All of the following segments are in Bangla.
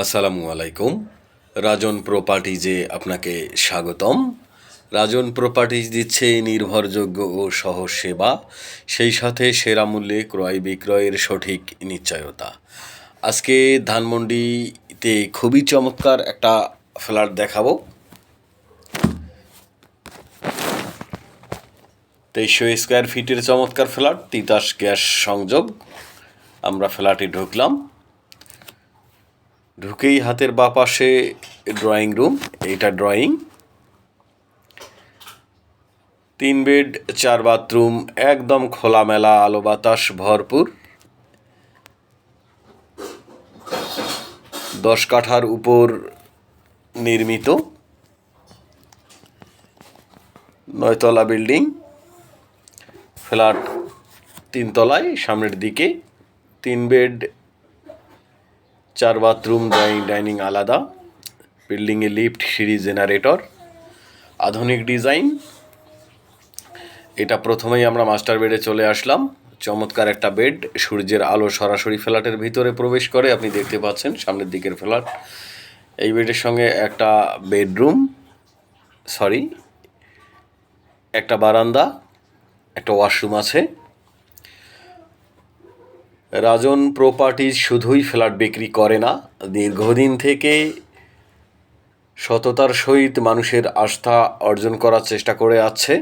আসসালামু আলাইকুম। রাজন প্রপার্টিজে আপনাকে স্বাগতম। রাজন প্রপার্টিজ দিচ্ছে নির্ভরযোগ্য ও সহজ সেবা, সেই সাথে সেরা মূল্যে ক্রয় বিক্রয়ের সঠিক নিশ্চয়তা। আজকে ধানমন্ডিতে খুবই চমৎকার একটা ফ্ল্যাট দেখাবো। 2300 স্কোয়ার ফিটের চমৎকার ফ্ল্যাট, তিতাস গ্যাস সংযোগ। আমরা ফ্ল্যাটে ঢুকলাম, ঢুকেই হাতের বাঁ পাশে ড্রয়িং রুম। এইটা ড্রয়িং, 3 বেড 4 বাথরুম, একদম খোলামেলা, আলো বাতাস ভরপুর। 10 কাঠার উপর নির্মিত 9 তলা বিল্ডিং। ফ্ল্যাট 3 তলায়, সামনের দিকে 3 বেড 4 বাথরুম, ডাইনিং আলাদা। বিল্ডিংয়ে লিফট, সিঁড়ি, জেনারেটর, আধুনিক ডিজাইন। এটা প্রথমেই আমরা মাস্টার বেডে চলে আসলাম। চমৎকার একটা বেড, সূর্যের আলো সরাসরি ফ্ল্যাটের ভিতরে প্রবেশ করে, আপনি দেখতে পাচ্ছেন সামনের দিকের ফ্ল্যাট। এই বেডের সঙ্গে একটা বেডরুম, একটা বারান্দা, একটা ওয়াশরুম আছে। রাজন প্রপার্টিজ শুধুই ফ্ল্যাট বিক্রি করে না, দীর্ঘদিন থেকে সততার সহিত মানুষের আস্থা অর্জন করার চেষ্টা করে আসছে।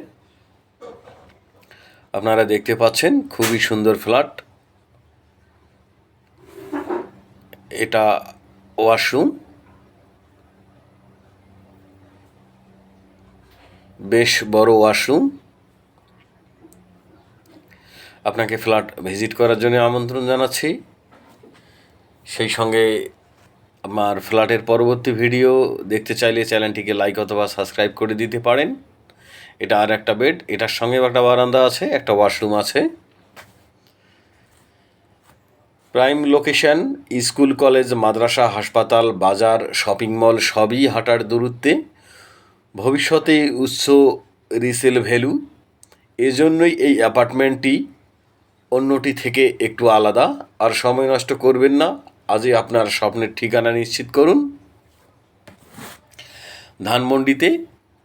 আপনারা দেখতে পাচ্ছেন খুবই সুন্দর ফ্ল্যাট। এটা ওয়াশরুম, বেশ বড় ওয়াশরুম। আপনাকে ফ্ল্যাট ভিজিট করার জন্য আমন্ত্রণ জানাচ্ছি। সেই সঙ্গে আমার ফ্ল্যাটের পরবর্তী ভিডিও দেখতে চাইলে চ্যানেলটিকে লাইক অথবা সাবস্ক্রাইব করে দিতে পারেন। এটা আর একটা বেড, এটার সঙ্গে একটা বারান্দা আছে, একটা ওয়াশরুম আছে। প্রাইম লোকেশন, স্কুল, কলেজ, মাদ্রাসা, হাসপাতাল, বাজার, শপিং মল সবই হাঁটার দূরত্বে। ভবিষ্যতে উচ্চ রিসেল ভ্যালু। এজন্যই এই অ্যাপার্টমেন্টটি অন্যটি থেকে একটু আলাদা। আর সময় নষ্ট করবেন না, আজই আপনার স্বপ্নের ঠিকানা নিশ্চিত করুন। ধানমন্ডিতে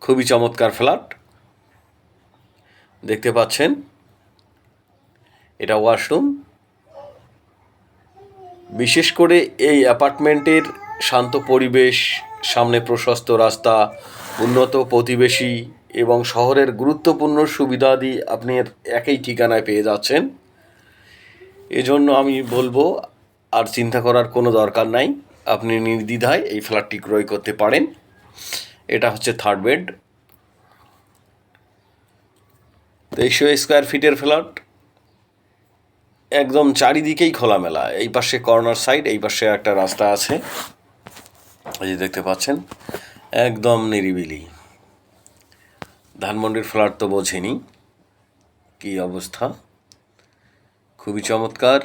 খুবই চমৎকার ফ্ল্যাট দেখতে পাচ্ছেন। এটা ওয়াশরুম। বিশেষ করে এই অ্যাপার্টমেন্টের শান্ত পরিবেশ, সামনে প্রশস্ত রাস্তা, উন্নত প্রতিবেশী এবং শহরের গুরুত্বপূর্ণ সুবিধাদি আপনি একই ঠিকানায় পেয়ে যাচ্ছেন। এজন্য আমি বলবো, আর চিন্তা করার কোনো দরকার নাই, আপনি নির্দ্বিধায় এই ফ্ল্যাটটি ক্রয় করতে পারেন। এটা হচ্ছে 3rd বেড, 2300 স্কোয়ার ফিটের ফ্ল্যাট। একদম চারিদিকেই খোলামেলা। এই পাশে কর্নার সাইড, এই পাশে একটা রাস্তা আছে, এই যে দেখতে পাচ্ছেন, একদম নিরিবিলি। ধানমন্ডির ফ্ল্যাট তো বোঝেনি কী অবস্থা, খুবই চমৎকার।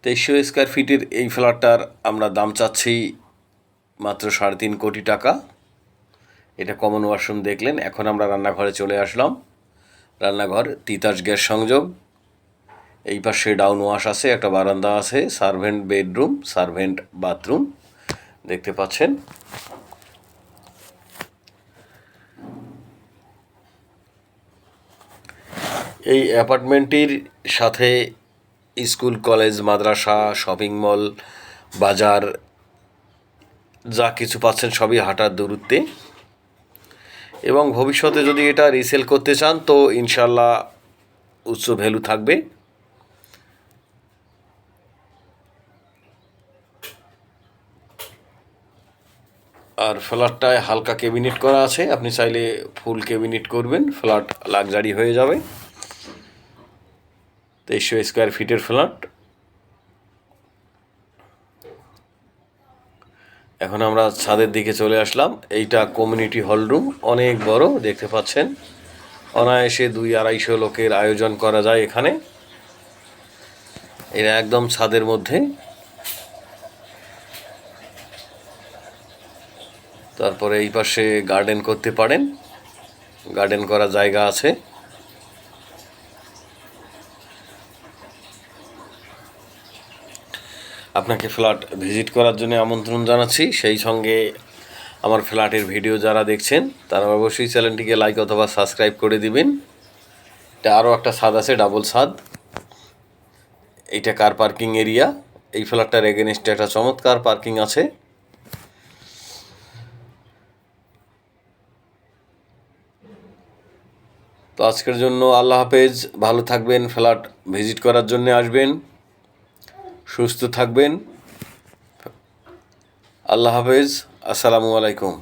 2300 স্কোয়ার ফিটের এই ফ্ল্যাটটার আমরা দাম চাচ্ছি মাত্র 3.5 কোটি টাকা। এটা কমন ওয়াশরুম দেখলেন। এখন আমরা রান্নাঘরে চলে আসলাম। রান্নাঘর, তিতাস গ্যাস সংযোগ। এই পাশে ডাউন ওয়াশ আছে, একটা বারান্দা আছে, সার্ভেন্ট বেডরুম, সার্ভেন্ট বাথরুম দেখতে পাচ্ছেন। এই অ্যাপার্টমেন্টটির সাথে স্কুল, কলেজ, মাদ্রাসা, শপিং মল, বাজার যা কিছু পাচ্ছেন সবই হাঁটার দূরত্বে। এবং ভবিষ্যতে যদি এটা রিসেল করতে চান তো ইনশাল্লাহ উচ্চ ভ্যালু থাকবে। আর ফ্ল্যাটটায় হালকা ক্যাবিনেট করা আছে, আপনি চাইলে ফুল ক্যাবিনেট করবেন, ফ্ল্যাট লাক্সারি হয়ে যাবে। 2300 স্কোয়ার ফিটের ফ্ল্যাট। এখন আমরা ছাদের দিকে চলে আসলাম। এইটা কমিউনিটি হল রুম, অনেক বড় দেখতে পাচ্ছেন। অনায়াসে 200-250 লোকের আয়োজন করা যায় এখানে। এরা একদম ছাদের মধ্যে। তারপরে এই পাশে গার্ডেন করতে পারেন, গার্ডেন করা জায়গা আছে। আপনাকে ফ্ল্যাট ভিজিট করার জন্য আমন্ত্রণ জানাচ্ছি। সেই সঙ্গে আমার ফ্ল্যাটের ভিডিও যারা দেখছেন তারা অবশ্যই চ্যানেলটিকে লাইক অথবা সাবস্ক্রাইব করে দিবেন। এটা আরও একটা ছাদ আছে, ডাবল ছাদ। এইটা কার পার্কিং এরিয়া। এই ফ্ল্যাটটার এগেনস্টে একটা চমৎকার পার্কিং আছে। তো আজকের জন্য আল্লাহ হাফেজ, ভালো থাকবেন, ফ্ল্যাট ভিজিট করার জন্য আসবেন, সুস্থ থাকবেন। আল্লাহ হাফেজ, আসসালামু আলাইকুম।